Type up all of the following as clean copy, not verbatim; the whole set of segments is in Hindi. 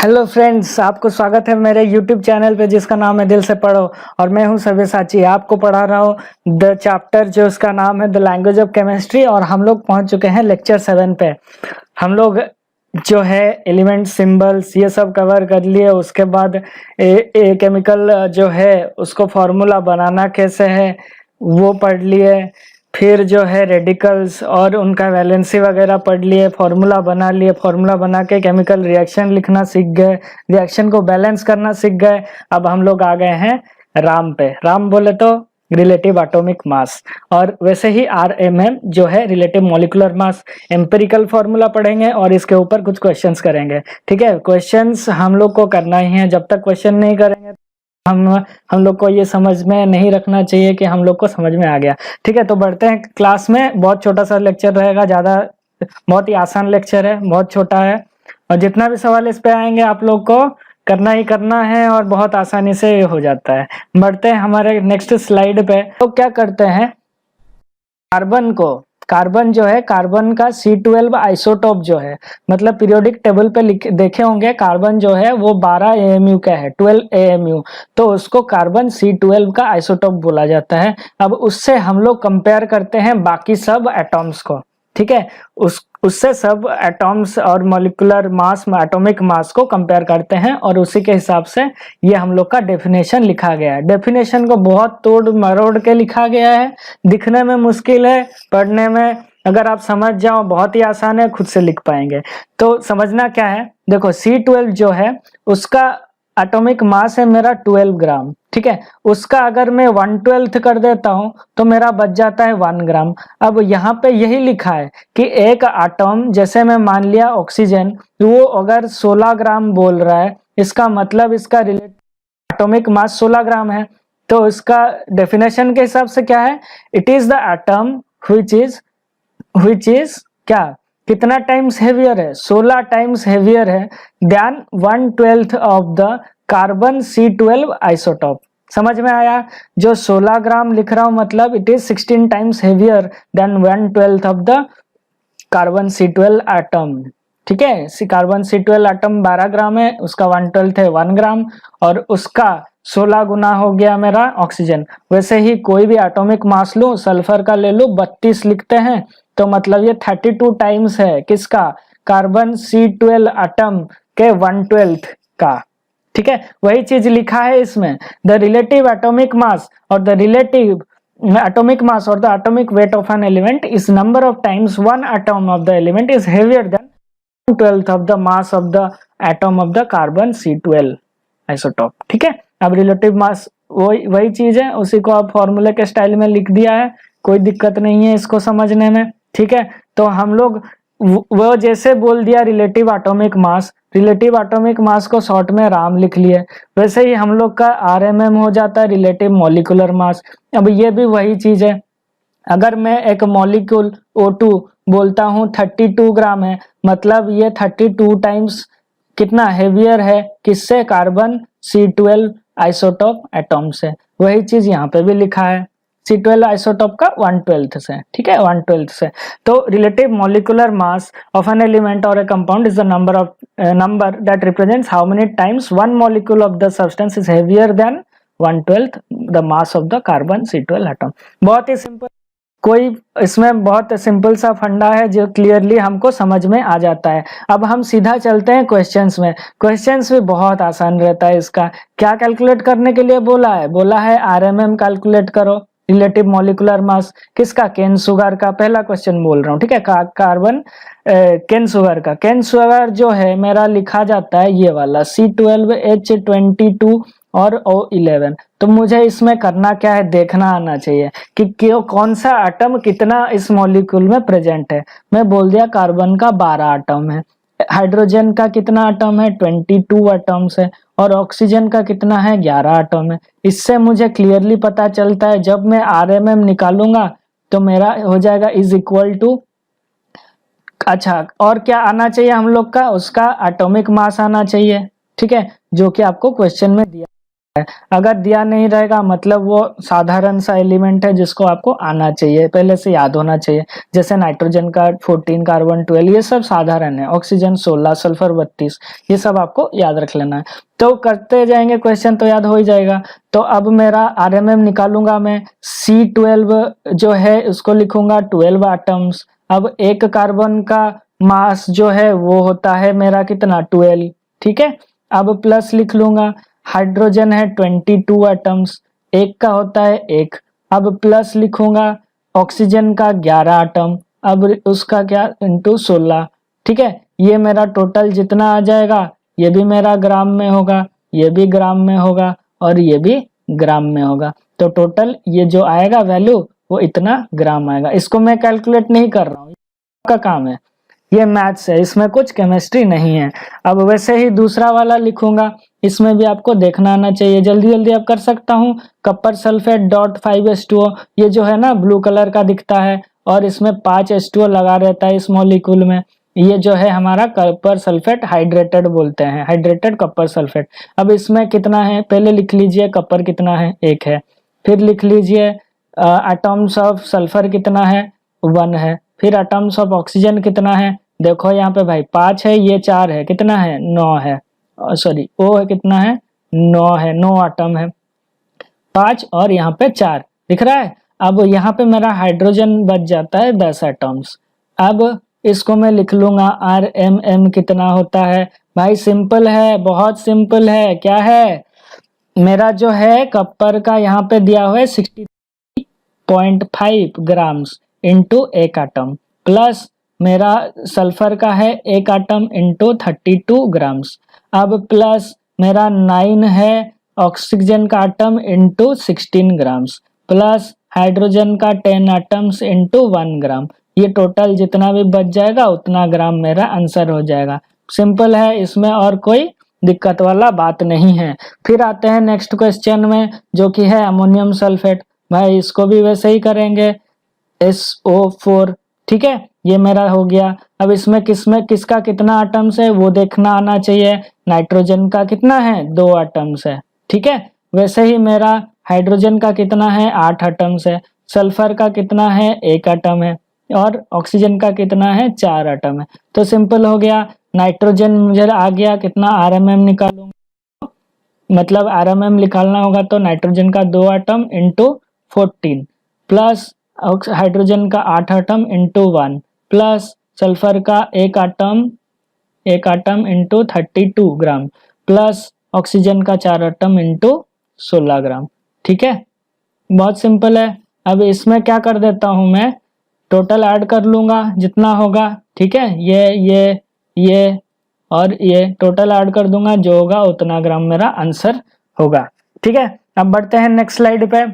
हेलो फ्रेंड्स, आपको स्वागत है मेरे यूट्यूब चैनल पे जिसका नाम है दिल से पढ़ो। और मैं हूं सव्यसाची, आपको पढ़ा रहा हूं द चैप्टर जो उसका नाम है द लैंग्वेज ऑफ केमिस्ट्री। और हम लोग पहुंच चुके हैं लेक्चर 7 पे। हम लोग जो है एलिमेंट सिंबल्स ये सब कवर कर लिए। उसके बाद केमिकल जो है उसको फॉर्मूला बनाना कैसे है वो पढ़ लिए। फिर जो है रेडिकल्स और उनका वैलेंसी वगैरह पढ़ लिए, फॉर्मूला बना लिए, फॉर्मूला बना के केमिकल रिएक्शन लिखना सीख गए, रिएक्शन को बैलेंस करना सीख गए। अब हम लोग आ गए हैं राम पे। राम बोले तो रिलेटिव एटॉमिक मास, और वैसे ही RMM जो है रिलेटिव मॉलिक्यूलर मास। एम्पिरिकल फॉर्मूला पढ़ेंगे और इसके ऊपर कुछ क्वेश्चंस करेंगे। ठीक है, क्वेश्चंस हम लोग को करना ही है। जब तक क्वेश्चन नहीं करेंगे हम लोग को ये समझ में नहीं रखना चाहिए कि हम लोग को समझ में आ गया। ठीक है, तो बढ़ते हैं क्लास में। बहुत छोटा सा लेक्चर रहेगा, बहुत ही आसान लेक्चर है, बहुत छोटा है। और जितना भी सवाल इस पे आएंगे आप लोग को करना ही करना है और बहुत आसानी से हो जाता है। बढ़ते हैं हमारे नेक्स्ट स्लाइड पे। तो क्या करते हैं, कार्बन जो है, कार्बन का C12 आइसोटोप जो है, मतलब पीरियोडिक टेबल पे देखे होंगे, कार्बन जो है वो 12 AMU का है, 12 AMU। तो उसको कार्बन C12 का आइसोटोप बोला जाता है। अब उससे हम लोग कंपेयर करते हैं बाकी सब एटॉम्स को। ठीक है, उससे सब एटॉम्स और मॉलिक्यूलर मास, एटॉमिक मास को कंपेयर करते हैं और उसी के हिसाब से ये हम लोग का डेफिनेशन लिखा गया है। डेफिनेशन को बहुत तोड़ मरोड़ के लिखा गया है, दिखने में मुश्किल है, पढ़ने में अगर आप समझ जाओ बहुत ही आसान है, खुद से लिख पाएंगे। तो समझना क्या है, देखो C12 जो है उसका एटॉमिक मास है मेरा 12 ग्राम। ठीक है, उसका अगर मैं 1/12 कर देता हूं तो मेरा बच जाता है 1 ग्राम। अब यहाँ पे यही लिखा है कि एक एटॉम, जैसे मैं मान लिया ऑक्सीजन, वो अगर 16 ग्राम बोल रहा है, इसका मतलब इसका एटॉमिक मास 16 ग्राम है। तो इसका डेफिनेशन के हिसाब से क्या है, it is the atom which is क्या, कितना टाइम्स हेवियर है, 16 टाइम्स हेवियर है than 1/12 of the carbon C12 isotope. समझ में आया? जो 16 ग्राम लिख रहा हूं मतलब it is 16 times heavier than 1/12 of the carbon C12 atom. ठीक है, कार्बन C12 एटम 12 ग्राम है, उसका 1/12 है 1 ग्राम, और उसका 16 गुना हो गया मेरा ऑक्सीजन। वैसे ही कोई भी एटॉमिक मास लूं, सल्फर का ले लूं 32 लिखते हैं, तो मतलब ये 32 टाइम्स है किसका, कार्बन C12 एटम के 1/12 का। ठीक है, वही चीज लिखा है इसमें, द रिलेटिव एटॉमिक मास और the relative atomic mass or the atomic weight of an element is number of times one atom of the element is heavier than 1/12 of the mass of the atom of the carbon C12 isotope। ठीक है, अब रिलेटिव मास वही चीज है, उसी को आप फॉर्मूले के स्टाइल में लिख दिया है, कोई दिक्कत नहीं है इसको समझने में। ठीक है, तो हम लोग वो जैसे बोल दिया रिलेटिव एटॉमिक मास को शॉर्ट में राम लिख लिए, वैसे ही हम लोग का RMM हो जाता है रिलेटिव मॉलिक्यूलर मास। अब ये भी वही चीज है, अगर मैं एक मॉलिक्यूल O2 बोलता हूँ 32 ग्राम है, मतलब ये 32 टाइम्स कितना हेवियर है, किससे, कार्बन C12 आइसोटोप एटॉम से। वही चीज यहाँ पे भी लिखा है, C12 आइसोटोप का 1/12 से। ठीक है, 1/12 से। तो relative molecular mass of an element और a compound is the number that represents how many times one molecule of the substance is heavier than 1/12 the mass of the carbon C12 atom. बहुत ही सिंपल, कोई इसमें बहुत सिंपल सा फंडा है जो क्लियरली हमको समझ में आ जाता है। अब हम सीधा चलते हैं क्वेश्चंस में। क्वेश्चंस भी बहुत आसान रहता है। इसका क्या कैलकुलेट करने के लिए बोला है RMM कैलकुलेट करो, रिलेटिव मॉलिक्यूलर मास किसका, केन शुगर का। पहला क्वेश्चन बोल रहा हूँ, ठीक है, कार्बन केन शुगर जो है मेरा लिखा जाता है ये वाला C12H22 और O11। तो मुझे इसमें करना क्या है, देखना आना चाहिए कि क्यों कौन सा एटम कितना इस मॉलिक्यूल में प्रेजेंट है। मैं बोल दिया कार्बन का 12 एटम है, हाइड्रोजन का कितना एटम है, 22 एटम्स है, और ऑक्सीजन का कितना है, 11 एटम है। इससे मुझे क्लियरली पता चलता है, जब मैं RMM निकालूंगा तो मेरा हो जाएगा इज इक्वल टू, अच्छा और क्या आना चाहिए हम लोग का, उसका एटॉमिक मास आना चाहिए। ठीक है, जो कि आपको क्वेश्चन में दिया अगर दिया नहीं रहेगा मतलब वो साधारण सा एलिमेंट है जिसको आपको आना चाहिए, पहले से याद होना चाहिए। जैसे नाइट्रोजन का 14, कार्बन 12, ये सब साधारण है। ऑक्सीजन 16, सल्फर 32, ये सब आपको याद रख लेना है। तो करते जाएंगे क्वेश्चन तो याद हो ही जाएगा। तो अब मेरा आरएमएम निकालूंगा मैं, C12 जो है उसको लिखूंगा 12 एटम्स। अब एक कार्बन का मास जो है वो होता है मेरा कितना, 12, ठीक है। अब प्लस लिख लूंगा, हाइड्रोजन है 22 एटम्स, एक का होता है एक। अब प्लस लिखूंगा ऑक्सीजन का 11 एटम, अब उसका क्या, इंटू 16, ठीक है। ये मेरा टोटल जितना आ जाएगा, ये भी मेरा ग्राम में होगा, ये भी ग्राम में होगा, और ये भी ग्राम में होगा। तो टोटल ये जो आएगा वैल्यू वो इतना ग्राम आएगा। इसको मैं कैलकुलेट नहीं कर रहा हूँ, का काम है, ये मैथ्स है, इसमें कुछ केमिस्ट्री नहीं है। अब वैसे ही दूसरा वाला लिखूंगा, इसमें भी आपको देखना आना चाहिए, जल्दी जल्दी अब कर सकता हूँ। कपर सल्फेट डॉट 5H2O, ये जो है ना ब्लू कलर का दिखता है और इसमें 5H2O लगा रहता है इस मॉलिक्यूल में, ये जो है हमारा कपर सल्फेट हाइड्रेटेड बोलते हैं, हाइड्रेटेड कपर सल्फेट। अब इसमें कितना है पहले लिख लीजिए, कपर कितना है, एक है। फिर लिख लीजिए एटम्स ऑफ सल्फर कितना है, 1 है। फिर एटम्स ऑफ ऑक्सीजन कितना है, देखो यहाँ पे भाई 5 है, ये 4 है, कितना है, 9 है। सॉरी ओ है, कितना है, 9 है, 9 एटम है, 5 और यहाँ पे 4 दिख रहा है। अब यहाँ पे मेरा हाइड्रोजन बच जाता है 10 एटम्स। अब इसको मैं लिख लूंगा RMM कितना होता है, भाई सिंपल है, बहुत सिंपल है। क्या है, मेरा जो है कपर का यहाँ पे दिया हुआ है 60.5 ग्राम्स इंटू एक एटम, प्लस मेरा सल्फर का है एक एटम इंटू 32 ग्राम्स। अब प्लस मेरा 9 है ऑक्सीजन का atom into 16 grams, plus hydrogen का 10 एटम्स इंटू 1 ग्राम। ये टोटल जितना भी बच जाएगा उतना ग्राम मेरा आंसर हो जाएगा। सिंपल है, इसमें और कोई दिक्कत वाला बात नहीं है। फिर आते हैं नेक्स्ट क्वेश्चन में, जो कि है अमोनियम सल्फेट। भाई इसको भी वैसे ही करेंगे, SO4, ठीक है, ये मेरा हो गया। अब इसमें किसका कितना एटम्स है वो देखना आना चाहिए। नाइट्रोजन का कितना है, 2 एटम्स है, ठीक है। वैसे ही मेरा हाइड्रोजन का कितना है, 8 एटम्स है। सल्फर का कितना है, 1 एटम है। और ऑक्सीजन का कितना है, 4 एटम है। तो सिंपल हो गया। नाइट्रोजन मुझे आ गया कितना, RMM निकालूंगा, मतलब RMM निकालना होगा तो नाइट्रोजन का 2 एटम इंटू 14, प्लस हाइड्रोजन का 8 एटम इंटू 1, प्लस सल्फर का 1 एटम इंटू 32 ग्राम, प्लस ऑक्सीजन का 4 एटम इंटू 16 ग्राम, ठीक है। बहुत सिंपल है। अब इसमें क्या कर देता हूं मैं, टोटल ऐड कर लूंगा जितना होगा, ठीक है। ये और ये टोटल ऐड कर दूंगा, जो होगा उतना ग्राम मेरा आंसर होगा, ठीक है। अब बढ़ते हैं नेक्स्ट स्लाइड पे।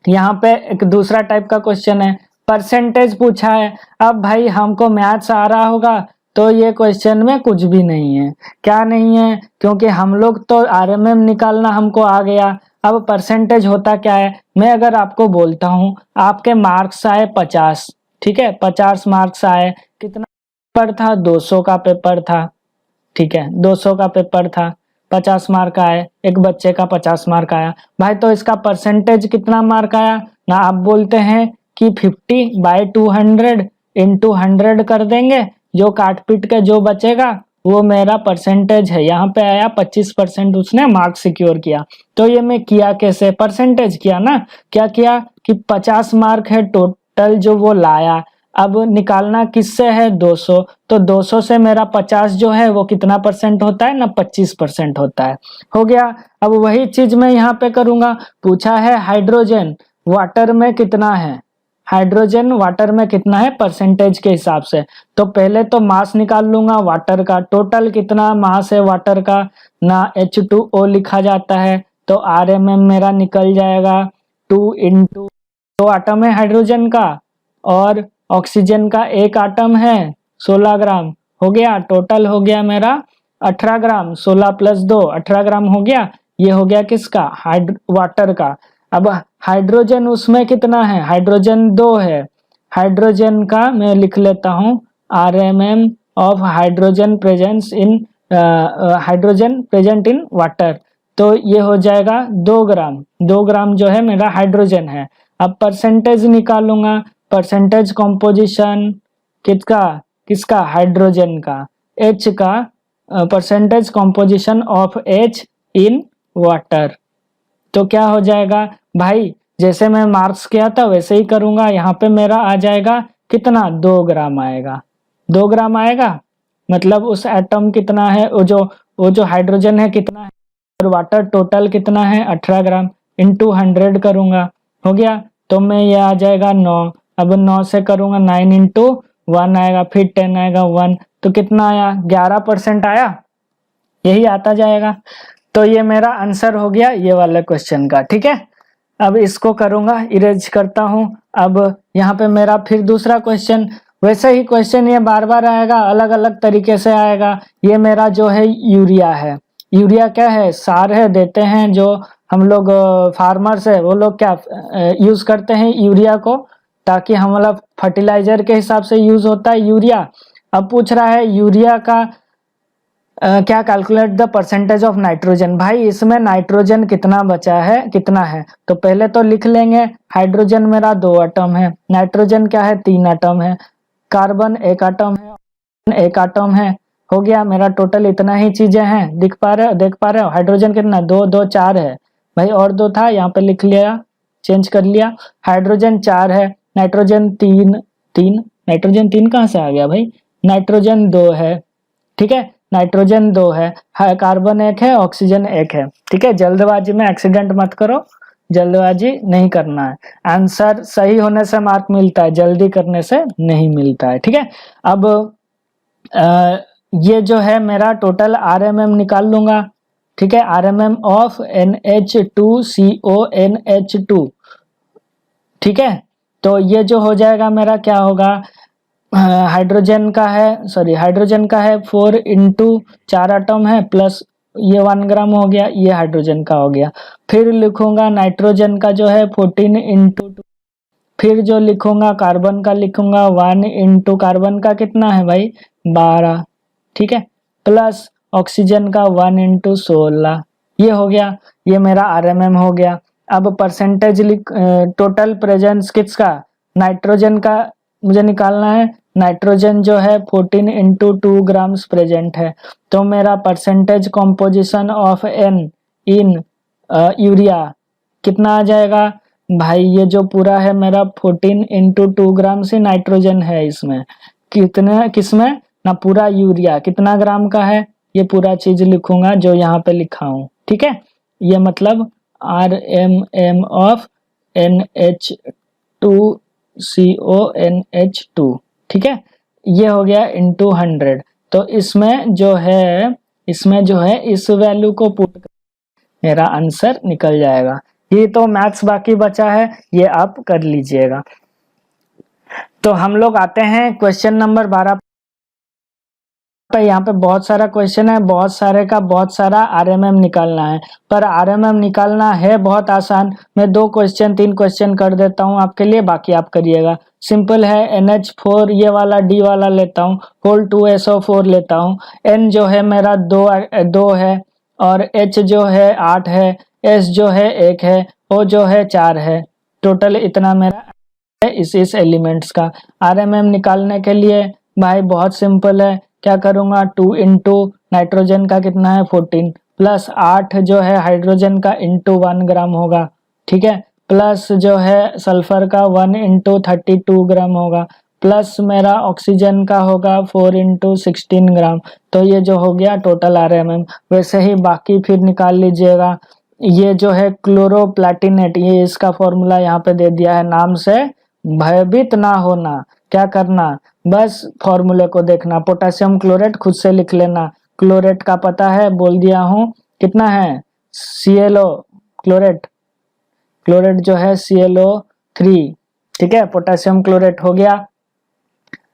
यहाँ पे एक दूसरा टाइप का क्वेश्चन है, परसेंटेज पूछा है। अब भाई हमको मैथ्स आ रहा होगा तो ये क्वेश्चन में कुछ भी नहीं है। क्या नहीं है, क्योंकि हम लोग तो RMM निकालना हमको आ गया। अब परसेंटेज होता क्या है, मैं अगर आपको बोलता हूं आपके मार्क्स आए 50, ठीक है, 50 मार्क्स आए, कितना पेपर था, 200 का पेपर था, ठीक है, 200 का पेपर था, 50 मार्क आए, एक बच्चे का 50 मार्क आया। भाई तो इसका परसेंटेज कितना मार्क आया ना, आप बोलते हैं कि 50/200 इंटू 100 कर देंगे, जो काट पीट के जो बचेगा वो मेरा परसेंटेज है। यहाँ पे आया 25% उसने मार्क्स सिक्योर किया। तो ये मैं किया कैसे, परसेंटेज किया ना। क्या किया कि 50 मार्क है टोटल जो वो लाया, अब निकालना किससे है, 200, तो 200 से मेरा 50 जो है वो कितना परसेंट होता है ना, 25% होता है। हो गया। अब वही चीज मैं यहाँ पे करूंगा, पूछा है हाइड्रोजन वाटर में कितना है, हाइड्रोजन वाटर में कितना है परसेंटेज के हिसाब से। तो पहले तो मास निकाल लूंगा वाटर का, टोटल कितना मास है वाटर का ना, H2O लिखा जाता है, तो RMM मेरा निकल जाएगा 2 इंटू 2 आटम है हाइड्रोजन का, और ऑक्सीजन का 1 आटम है 16 ग्राम। हो गया, टोटल हो गया मेरा 18 ग्राम, 16 प्लस 2 18 ग्राम हो गया। ये हो गया किसका, वाटर का। अब हाइड्रोजन उसमें कितना है, हाइड्रोजन 2 है, हाइड्रोजन का मैं लिख लेता हूं RMM of hydrogen presence in hydrogen present in water, तो ये हो जाएगा 2 ग्राम। 2 ग्राम जो है मेरा हाइड्रोजन है। अब परसेंटेज निकालूंगा, परसेंटेज कॉम्पोजिशन किसका किसका हाइड्रोजन का, H का percentage composition of H in water. तो क्या हो जाएगा भाई, जैसे मैं मार्क्स किया था वैसे ही करूंगा। यहाँ पे मेरा आ जाएगा कितना, 2 ग्राम आएगा। 2 ग्राम आएगा मतलब उस एटम कितना है, वो जो हाइड्रोजन है कितना है, और वाटर टोटल कितना है 18 ग्राम, इंटू 100 करूंगा, हो गया। तो मैं ये आ जाएगा 9। अब 9 से करूंगा 9 इंटू 1 आएगा, फिर 10 आएगा 1, तो कितना आया 11% आया, यही आता जाएगा। तो ये मेरा आंसर हो गया ये वाले क्वेश्चन का, ठीक है। अब इसको करूंगा, इरेज करता हूं। अब यहाँ पे मेरा फिर दूसरा क्वेश्चन, वैसे ही क्वेश्चन ये बार बार आएगा, अलग अलग तरीके से आएगा। ये मेरा जो है यूरिया है। यूरिया क्या है, सार है, देते हैं जो हम लोग फार्मर्स है, वो लोग क्या यूज करते हैं यूरिया को, ताकि हम मतलब फर्टिलाइजर के हिसाब से यूज होता है यूरिया। अब पूछ रहा है यूरिया का क्या calculate the percentage of nitrogen. भाई इसमें नाइट्रोजन कितना बचा है, कितना है, तो पहले तो लिख लेंगे। हाइड्रोजन मेरा 2 एटम है, नाइट्रोजन क्या है 3 एटम है, कार्बन 1 एटम है, 1 एटम है, हो गया मेरा टोटल इतना ही चीजें हैं। देख पा रहे हो हाइड्रोजन कितना 2 2 4 है भाई, और 2 था यहाँ पे लिख लिया, चेंज कर लिया। हाइड्रोजन 4 है, नाइट्रोजन 3 नाइट्रोजन 3 कहाँ से आ गया भाई, नाइट्रोजन 2 है, ठीक है, नाइट्रोजन 2 है, कार्बन 1 है, ऑक्सीजन 1 है, ठीक है। जल्दबाजी में एक्सीडेंट मत करो, जल्दबाजी नहीं करना है। आंसर सही होने से मार्क मिलता है, जल्दी करने से नहीं मिलता है, ठीक है। अब ये जो है मेरा टोटल RMM निकाल लूंगा, ठीक है, RMM ऑफ NH2CONH2, ठीक है। तो ये जो हो जाएगा मेरा क्या होगा, हाइड्रोजन का है, सॉरी हाइड्रोजन का है 4 इंटू 4 एटम है, प्लस ये 1 ग्राम हो गया, ये हाइड्रोजन का हो गया। फिर लिखूंगा नाइट्रोजन का जो है 14 इंटू 2, फिर जो लिखूंगा कार्बन का लिखूंगा 1 इंटू कार्बन का कितना है भाई 12, ठीक है, प्लस ऑक्सीजन का 1 इंटू 16, ये हो गया, ये मेरा RMM हो गया। अब परसेंटेज टोटल प्रेजेंस किसका, नाइट्रोजन का मुझे निकालना है। नाइट्रोजन जो है 14 इंटू 2 ग्राम्स प्रेजेंट है, तो मेरा percentage composition of N in urea कितना आ जाएगा भाई, ये जो पूरा है मेरा 14 इंटू 2 ग्राम से नाइट्रोजन है, इसमें कितने, किसमें ना पूरा यूरिया कितना ग्राम का है, ये पूरा चीज लिखूंगा जो यहाँ पे लिखा हूं, ठीक है। ये मतलब RMM ऑफ NH2CONH2, ठीक है, ये हो गया इंटू 100। तो इसमें जो है इस वैल्यू को पुट कर मेरा आंसर निकल जाएगा। ये तो मैथ्स बाकी बचा है, ये आप कर लीजिएगा। तो हम लोग आते हैं क्वेश्चन नंबर 12 पे। यहाँ पे बहुत सारा क्वेश्चन है, बहुत सारे का बहुत सारा RMM निकालना है, पर RMM निकालना है बहुत आसान। मैं 2 क्वेश्चन 3 क्वेश्चन कर देता हूँ आपके लिए, बाकी आप करिएगा। सिंपल है, NH4 ये वाला D वाला लेता हूँ, होल 2SO4 लेता हूँ, N जो है मेरा 2 है, और H जो है 8 है, S जो है 1 है, O जो है 4 है, टोटल इतना मेरा है इस एलिमेंट्स का। RMM निकालने के लिए भाई बहुत सिंपल है, क्या करूंगा 2 इंटू नाइट्रोजन का कितना है 14, प्लस 8 जो है हाइड्रोजन का इंटू 1 ग्राम होगा, ठीक है, प्लस जो है सल्फर का 1 इंटू 32 ग्राम होगा, प्लस मेरा ऑक्सीजन का होगा 4 इंटू 16 ग्राम। तो ये जो हो गया टोटल RMM। वैसे ही बाकी फिर निकाल लीजिएगा। ये जो है क्लोरोप्लैटिनेट, ये इसका फॉर्मूला यहाँ पे दे दिया है, नाम से भयभीत ना होना, क्या करना बस फॉर्मूले को देखना। पोटेशियम क्लोरेट खुद से लिख लेना, क्लोरेट का पता है बोल दिया हूँ कितना है ClO, क्लोरेट जो है ClO3, ठीक है, पोटेशियम क्लोरेट हो गया।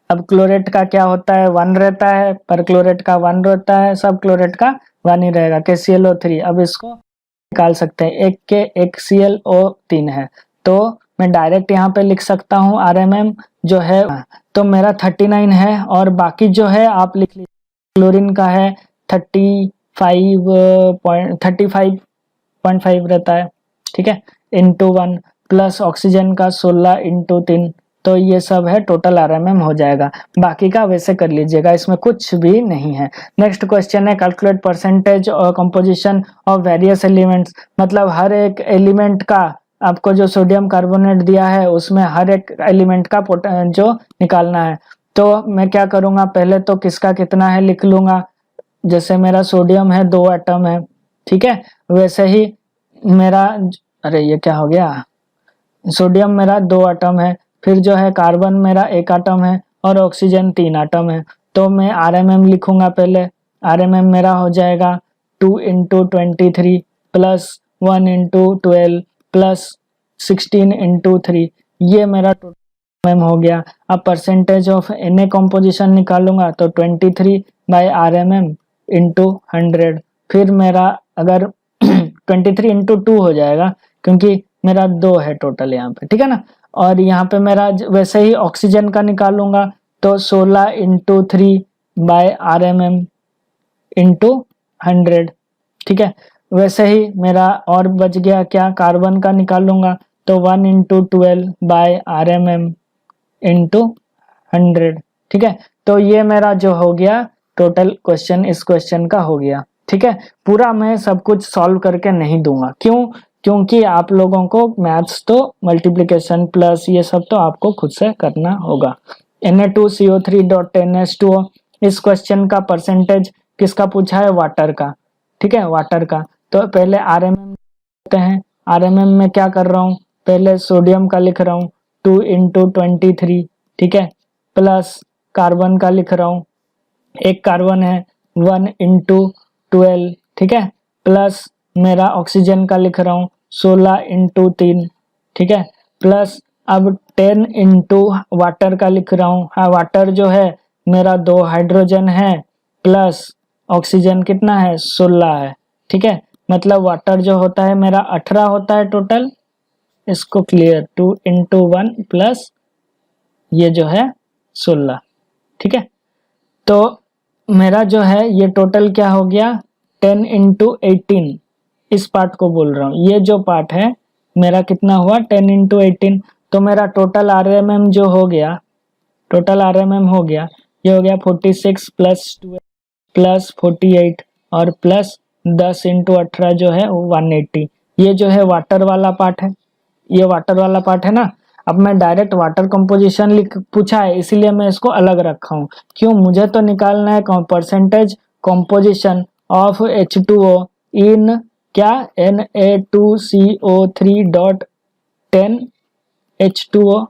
अब क्लोरेट का क्या होता है 1 रहता है, पर क्लोरेट का 1 रहता है, सब क्लोरेट का 1 ही रहेगा, KClO3। अब इसको निकाल सकते हैं, एक के एक ClO3 है, तो मैं डायरेक्ट यहाँ पे लिख सकता हूँ RMM जो है, तो मेरा 39 है, और बाकी जो है आप लिख लीजिए। क्लोरीन का है 35 0.5 रहता है, ठीक है, इंटू 1 प्लस ऑक्सीजन का 16 इंटू 3, तो ये सब है टोटल आरएमएम हो जाएगा। बाकी का वैसे कर लीजिएगा, इसमें कुछ भी नहीं है। नेक्स्ट क्वेश्चन है कैलकुलेट परसेंटेज और कंपोजिशन ऑफ वेरियस एलिमेंट्स, मतलब हर एक एलिमेंट का आपको जो सोडियम कार्बोनेट दिया है उसमें हर एक एलिमेंट का जो निकालना है। तो मैं क्या करूंगा, पहले तो किसका कितना है लिख लूंगा। जैसे मेरा सोडियम है 2 एटम है, ठीक है, वैसे ही मेरा, अरे ये क्या हो गया, सोडियम मेरा 2 एटम है, फिर जो है कार्बन मेरा 1 एटम है और ऑक्सीजन 3 एटम है। तो मैं आरएमएम लिखूंगा पहले। आरएमएम मेरा हो जाएगा 2 into 23 plus 1 into 12 plus 16 into 3, ये मेरा टोटल एम हो गया। अब परसेंटेज ऑफ Na कॉम्पोजिशन निकालूंगा तो 23 बाई आरएमएम इंटू 100, फिर मेरा अगर 23 इंटू 2 हो जाएगा क्योंकि मेरा 2 है टोटल यहाँ पे, ठीक है ना। और यहाँ पे मेरा वैसे ही ऑक्सीजन का निकालूंगा तो 16 इंटू 3 बाय आरएमएम इंटू 100, ठीक है। वैसे ही मेरा और बच गया क्या, कार्बन का निकालूंगा तो 1 इंटू 12 बाय आरएमएम इंटू 100, ठीक है। तो ये मेरा जो हो गया टोटल क्वेश्चन, इस क्वेश्चन का हो गया, ठीक है। पूरा मैं सब कुछ सॉल्व करके नहीं दूंगा, क्यों, क्योंकि आप लोगों को मैथ्स तो मल्टीप्लिकेशन प्लस ये सब तो आपको खुद से करना होगा। Na2CO3.10H2O, इस क्वेश्चन का परसेंटेज किसका पूछा है, वाटर का, ठीक है, वाटर का। तो पहले आरएमएम करते हैं। आरएमएम में क्या कर रहा हूँ, पहले सोडियम का लिख रहा हूँ 2 इंटू 23, ठीक है, प्लस कार्बन का लिख रहा हूँ, एक कार्बन है 1 इंटू 12, ठीक है, प्लस मेरा ऑक्सीजन का लिख रहा हूँ 16 इंटू 3, ठीक है, प्लस अब 10 इंटू वाटर का लिख रहा हूँ। हाँ, वाटर जो है मेरा 2 हाइड्रोजन है प्लस ऑक्सीजन कितना है 16 है, ठीक है, मतलब वाटर जो होता है मेरा 18 होता है टोटल। इसको क्लियर, 2 इंटू 1 प्लस ये जो है 16, ठीक है। तो मेरा जो है ये टोटल क्या हो गया 10 इंटू 18, इस पार्ट को बोल रहा हूँ, ये जो पार्ट है मेरा कितना हुआ 10 इंटू 18। तो मेरा टोटल आरएमएम जो हो गया, टोटल आरएमएम हो गया, ये हो गया 46 प्लस 12 प्लस 48 और प्लस 10 इंटू 18 जो है 180। ये जो है वाटर वाला पार्ट है, ये वाटर वाला पार्ट है ना। अब मैं डायरेक्ट वाटर कंपोजिशन लिख पूछा है इसीलिए मैं इसको अलग रखा हूँ, क्यों, मुझे तो निकालना है परसेंटेज कंपोजिशन ऑफ H2O इन क्या Na2CO3.10H2O,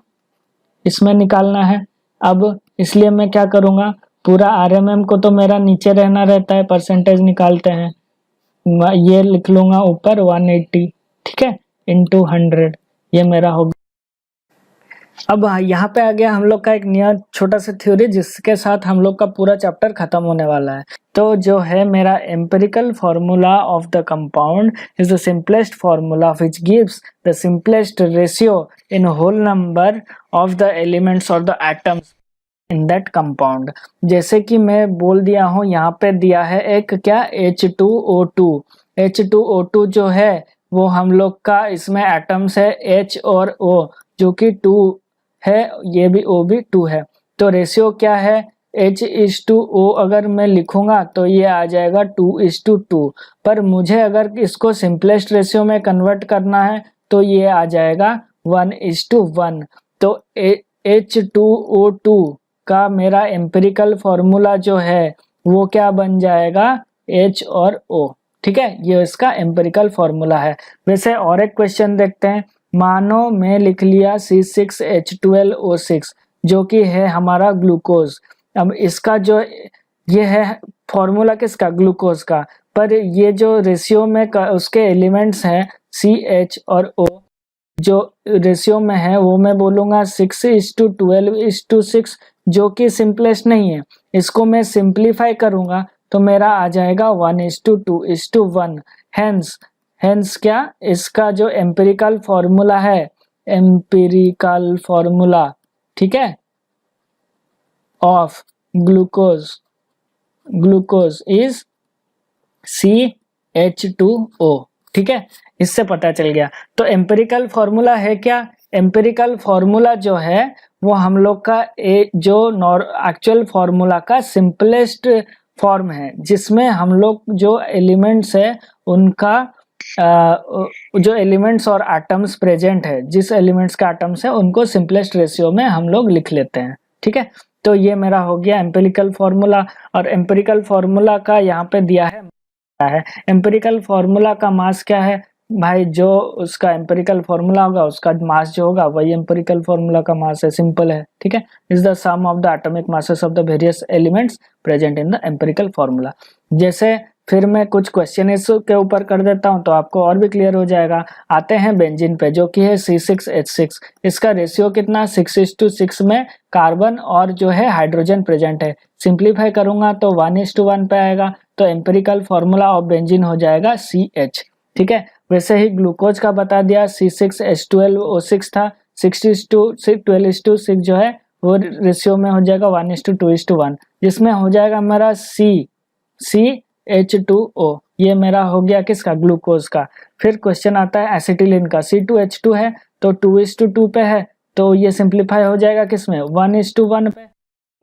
इसमें निकालना है। अब इसलिए मैं क्या करूँगा, पूरा आरएमएम को तो मेरा नीचे रहना रहता है, परसेंटेज निकालते हैं, ये लिख लूंगा ऊपर 180, ठीक है, इंटू 100, ये मेरा हो गया। अब यहाँ पे आ गया हम लोग का एक नया छोटा सा थ्योरी जिसके साथ हम लोग का पूरा चैप्टर खत्म होने वाला है। तो जो है मेरा empirical formula of the compound is the simplest formula which gives the simplest ratio in whole number of the elements और the atoms in that compound. जैसे कि मैं बोल दिया हूँ, यहाँ पे दिया है एक क्या H2O2। H2O2 जो है वो हम लोग का इसमें एटम्स है H और O जो कि 2 है, ये भी O भी 2 है। तो रेशियो क्या है H/O, अगर मैं लिखूंगा तो ये आ जाएगा 2:2। पर मुझे अगर इसको सिंपलेस्ट रेशियो में कन्वर्ट करना है तो ये आ जाएगा 1:1। तो H2O2 का मेरा एम्पिरिकल फॉर्मूला जो है वो क्या बन जाएगा H और O, ठीक है, ये इसका एम्पिरिकल फॉर्मूला है। वैसे और एक क्वेश्चन देखते हैं। मानो मैं लिख लिया C6H12O6 जो कि है हमारा ग्लूकोज। अब इसका जो ये है फॉर्मूला किसका, ग्लूकोज का, पर ये जो रेशियो में उसके एलिमेंट्स हैं CH और O जो रेशियो में है वो मैं बोलूंगा 6:12:6 जो कि सिंपलेस्ट नहीं है। इसको मैं सिंप्लीफाई करूंगा तो मेरा आ जाएगा 1:2:1। हेंस क्या, इसका जो एम्पिरिकल फॉर्मूला है, एम्पिरिकल फॉर्मूला, ठीक है, ऑफ ग्लूकोज इज CH2O, ठीक है, इससे पता चल गया। तो एम्पिरिकल फॉर्मूला है क्या? एम्पिरिकल फॉर्मूला जो है वो हम लोग का जो एक्चुअल फॉर्मूला का सिंपलेस्ट फॉर्म है, जिसमें हम लोग जो एलिमेंट्स है उनका जो एलिमेंट्स और एटम्स प्रेजेंट है, जिस एलिमेंट्स का एटम्स है उनको सिंपलेस्ट रेशियो में हम लोग लिख लेते हैं। ठीक है, तो ये मेरा हो गया एम्पिरिकल फॉर्मूला। और एम्पिरिकल फॉर्मूला का यहाँ पे दिया है एम्पिरिकल फॉर्मूला का मास क्या है भाई? जो उसका एम्पिरिकल फॉर्मूला होगा उसका मास जो होगा वही एम्पिरिकल फॉर्मूला का मास है। सिंपल है, ठीक है। Is the sum of the atomic masses of the various elements present in the empirical formula. जैसे फिर मैं कुछ क्वेश्चन के ऊपर कर देता हूं तो आपको और भी क्लियर हो जाएगा। आते हैं बेंजीन पे, जो कि है C6H6। इसका रेशियो कितना? 6:6 में कार्बन और जो है हाइड्रोजन प्रेजेंट है। सिंप्लीफाई करूंगा तो 1:1 पे आएगा। तो एम्पिरिकल फॉर्मूला ऑफ बेंजीन हो जाएगा CH। ठीक है, वैसे ही ग्लूकोज का बता दिया, C6H12O6 था। 6:12:6 जो है वो रेशियो में हो जाएगा 1:2:1, जिसमें हो जाएगा मेरा CH2O। ये मेरा हो गया किसका? ग्लूकोज का। फिर क्वेश्चन आता है एसिटिलीन का। C2H2 है तो 2:2 पे है, तो ये सिंप्लीफाई हो जाएगा किसमें? 1:1 पे।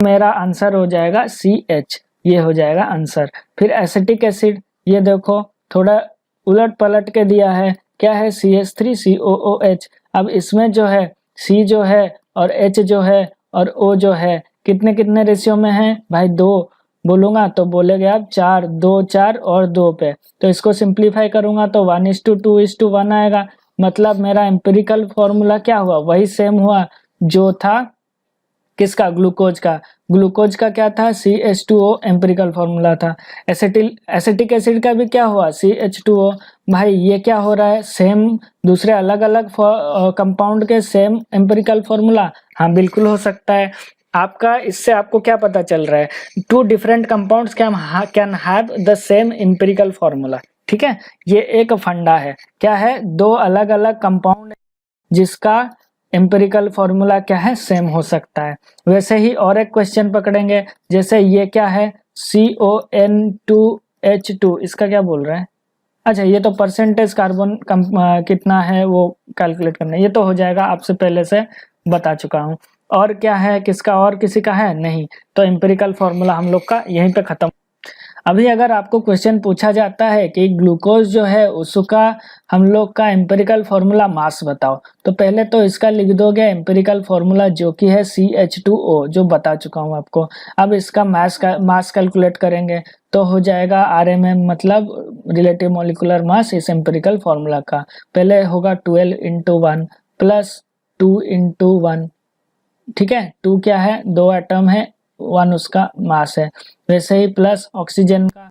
मेरा आंसर हो जाएगा CH, ये हो जाएगा आंसर। फिर एसिटिक एसिड, ये देखो थोड़ा उलट पलट के दिया है। क्या है? CH3COOH। अब इसमें जो है C जो है और H जो है और O जो है कितने कितने रेशियो में है भाई? 2 बोलूंगा तो बोलेगे आप 4, 2 4 और 2 पे। तो इसको सिंप्लीफाई करूंगा तो 1:2:1 आएगा। मतलब मेरा एम्पिरिकल फॉर्मूला क्या हुआ? वही सेम हुआ जो था किसका? ग्लूकोज का। ग्लूकोज का क्या था? CH2O एम्पिरिकल फॉर्मूला था। एसिटिक एसिड का भी क्या हुआ? CH2O। भाई ये क्या हो रहा है? सेम दूसरे अलग अलग कंपाउंड के सेम एम्पिरिकल फॉर्मूला। हाँ बिल्कुल हो सकता है। आपका इससे आपको क्या पता चल रहा है? 2 different compounds can have the same empirical formula. ठीक है, ये एक फंडा है। क्या है? 2 अलग अलग कंपाउंड जिसका एम्पिरिकल फॉर्मूला क्या है? सेम हो सकता है। वैसे ही और एक क्वेश्चन पकड़ेंगे। जैसे ये क्या है? CON2H2, इसका क्या बोल रहा है? अच्छा, ये तो परसेंटेज कार्बन कितना है वो कैलकुलेट करना है। ये तो हो जाएगा, आपसे पहले से बता चुका हूँ। और क्या है? किसका और किसी का है? नहीं। तो एम्पिरिकल फॉर्मूला हम लोग का यहीं पे खत्म। अभी अगर आपको क्वेश्चन पूछा जाता है कि ग्लूकोज जो है उसका हम लोग का एम्पिरिकल फॉर्मूला मास बताओ, तो पहले तो इसका लिख दोगे एम्पिरिकल फॉर्मूला जो कि है CH2O, जो बता चुका हूं आपको। अब इसका मास कैलकुलेट करेंगे तो हो जाएगा RMM, मतलब रिलेटिव मॉलिक्यूलर मास इस एम्पिरिकल फॉर्मूला का। पहले होगा 12 × 1 प्लस 2 × 1। ठीक है, 2 क्या है? 2 एटम है, 1 उसका मास है। वैसे ही प्लस ऑक्सीजन का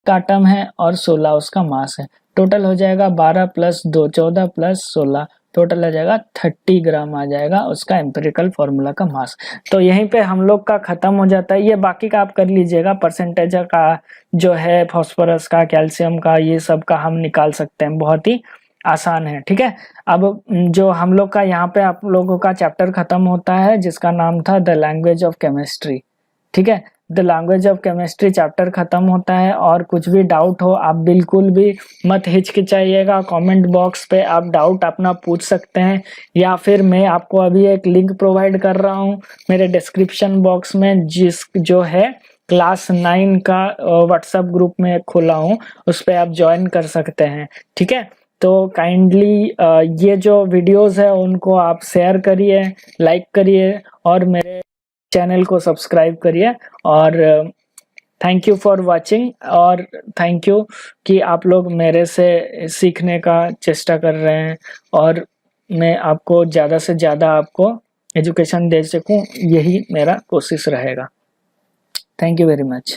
एटम है और 16 उसका मास है। टोटल हो जाएगा 12 + 2 14 + 16, टोटल आ जाएगा 30 ग्राम आ जाएगा उसका एम्पिरिकल फॉर्मूला का मास। तो यहीं पे हम लोग का खत्म हो जाता है। ये बाकी का आप कर लीजिएगा, परसेंटेज का जो है फास्फोरस का, कैल्शियम का, ये सब का हम निकाल सकते हैं, बहुत ही आसान है। ठीक है, अब जो हम लोग का यहाँ पे आप लोगों का चैप्टर खत्म होता है जिसका नाम था द लैंग्वेज ऑफ केमिस्ट्री। ठीक है, the language of chemistry chapter खत्म होता है। और कुछ भी डाउट हो आप बिल्कुल भी मत हिचकिचाइएगा, कमेंट बॉक्स पे आप डाउट अपना पूछ सकते हैं, या फिर मैं आपको अभी एक लिंक प्रोवाइड कर रहा हूँ मेरे डिस्क्रिप्शन बॉक्स में, जो है क्लास 9 का व्हाट्सएप ग्रुप में खोला हूँ, उस पर आप ज्वाइन कर सकते हैं। ठीक है, तो काइंडली ये जो वीडियोस है उनको आप शेयर करिए, लाइक करिए और मेरे चैनल को सब्सक्राइब करिए। और थैंक यू फॉर वाचिंग, और थैंक यू कि आप लोग मेरे से सीखने का चेष्टा कर रहे हैं, और मैं आपको ज़्यादा से ज़्यादा आपको एजुकेशन दे सकूं, यही मेरा कोशिश रहेगा। Thank you very much.